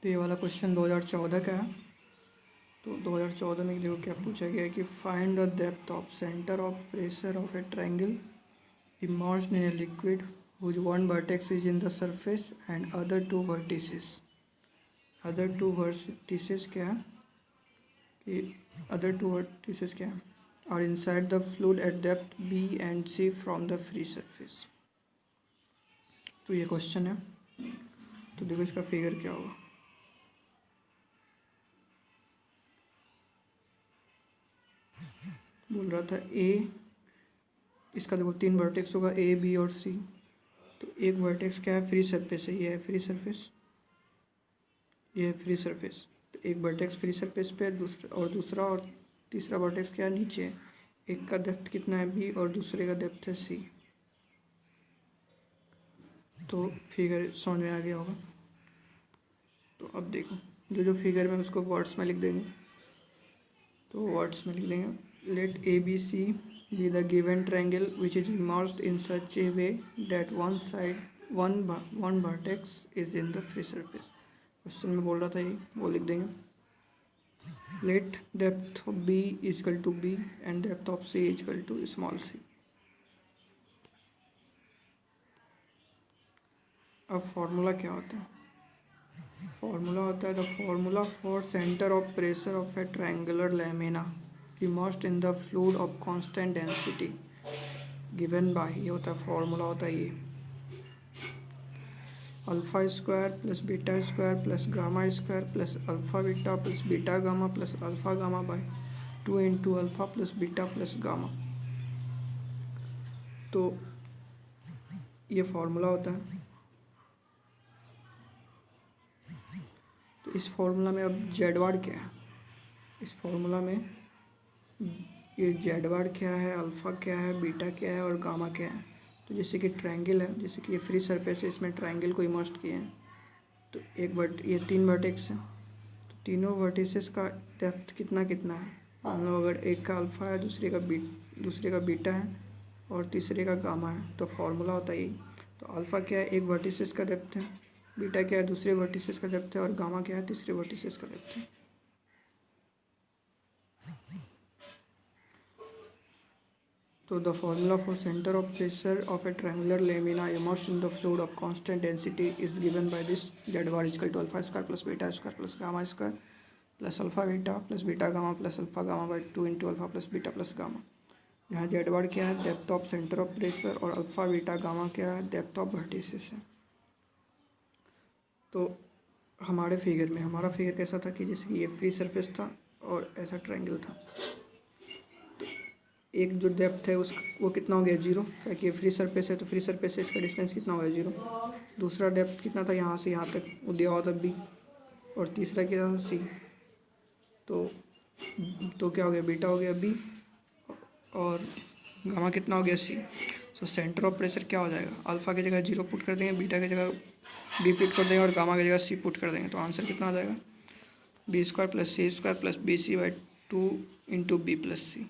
तो ये वाला क्वेश्चन 2014 का है। तो 2014 में देखो क्या पूछा गया है कि find the depth of centre of pressure of A triangle immersed in a liquid whose one vertex is in the surface and other two vertices क्या है कि other two vertices क्या है are inside the fluid at depth B and C from the free surface। तो ये question है। तो देखो इसका फिगर क्या होगा। बोल रहा था ए, इसका देखो 3 वर्टेक्स होगा ए बी और सी। तो एक वर्टेक्स क्या है, फ्री सरफेस है, ये है फ्री सरफेस, ये है फ्री सरफेस। तो एक वर्टेक्स फ्री सरफेस पे, दूसरा और तीसरा वर्टेक्स क्या है, नीचे है। एक का डेप्थ कितना है बी और दूसरे का डेप्थ है सी। तो फिगर समझ में आ गया होगा। तो अब देखो जो फिगर में उसको वर्ड्स में लिख देंगे। तो वर्ड्स में लिख देंगे let a b c be the given triangle which is immersed in such a way that one vertex is in the free surface। Question में बोल रहा था ये, वो लिख देंगे let depth of B is equal to B and depth of C is equal to small c। अब formula क्या होता है, फॉर्मूला होता है the formula for centre of pressure of A triangular lamina immersed in the fluid of constant density given by, ये होता है formula होता है ये alpha square plus beta square plus gamma square plus alpha beta plus beta gamma plus alpha gamma by 2 into alpha plus beta plus gamma. तो ये formula होता है। तो इस फॉर्मूला में अब जेड वार क्या है, इस फॉर्मूला में ये जेड वार क्या है, अल्फ़ा क्या है, बीटा क्या है और गामा क्या है। तो जैसे कि ट्रायंगल है, जैसे कि ये फ्री सरफेस है, इसमें ट्रायंगल को इमर्स्ड किए हैं। तो ये 3 वर्टेक्स हैं। तो तीनों वर्टिसेस का डेप्थ कितना कितना है, मान लो अगर एक का अल्फ़ा है, दूसरे का बीटा है और तीसरे का गामा है। तो फॉर्मूला होता है ये। तो अल्फ़ा क्या है, एक वर्टिसेस का डेप्थ है, बीटा क्या है, दूसरे वर्टिसेस का डेप्थ है और गामा क्या है, तीसरे वर्टिसेस का डेप्थ है। So the formula for center of pressure of a triangular lamina immersed in the fluid of constant density is given by this z bar is equal to alpha square plus beta square plus gamma square plus alpha beta plus beta gamma plus alpha gamma by 2 into alpha plus beta plus gamma। यहाँ z bar क्या है, depth of centre of pressure, और alpha beta gamma क्या है, depth of vertices है। तो हमारे figure में हमारा फिगर कैसा था कि जैसे कि ये फ्री सरफेस था और ऐसा ट्रायंगल था। एक जो डेप्थ है वो कितना हो गया, 0, ताकि ये फ्री सरफेस है। तो फ्री सरफेस से इसका डिस्टेंस कितना हो गया, 0। दूसरा डेप्थ कितना था, यहाँ से यहाँ तक वो दिया हुआ था B, और तीसरा क्या था, C। तो क्या हो गया, बीटा हो गया B और गामा कितना हो गया, C। तो सेंटर ऑफ प्रेशर क्या हो जाएगा, अल्फ़ा की जगह 0 पुट कर देंगे, बीटा की जगह B पुट कर देंगे और गामा की जगह C पुट कर देंगे। तो आंसर कितना आ जाएगा, B² + C² + BC/2 × B + C।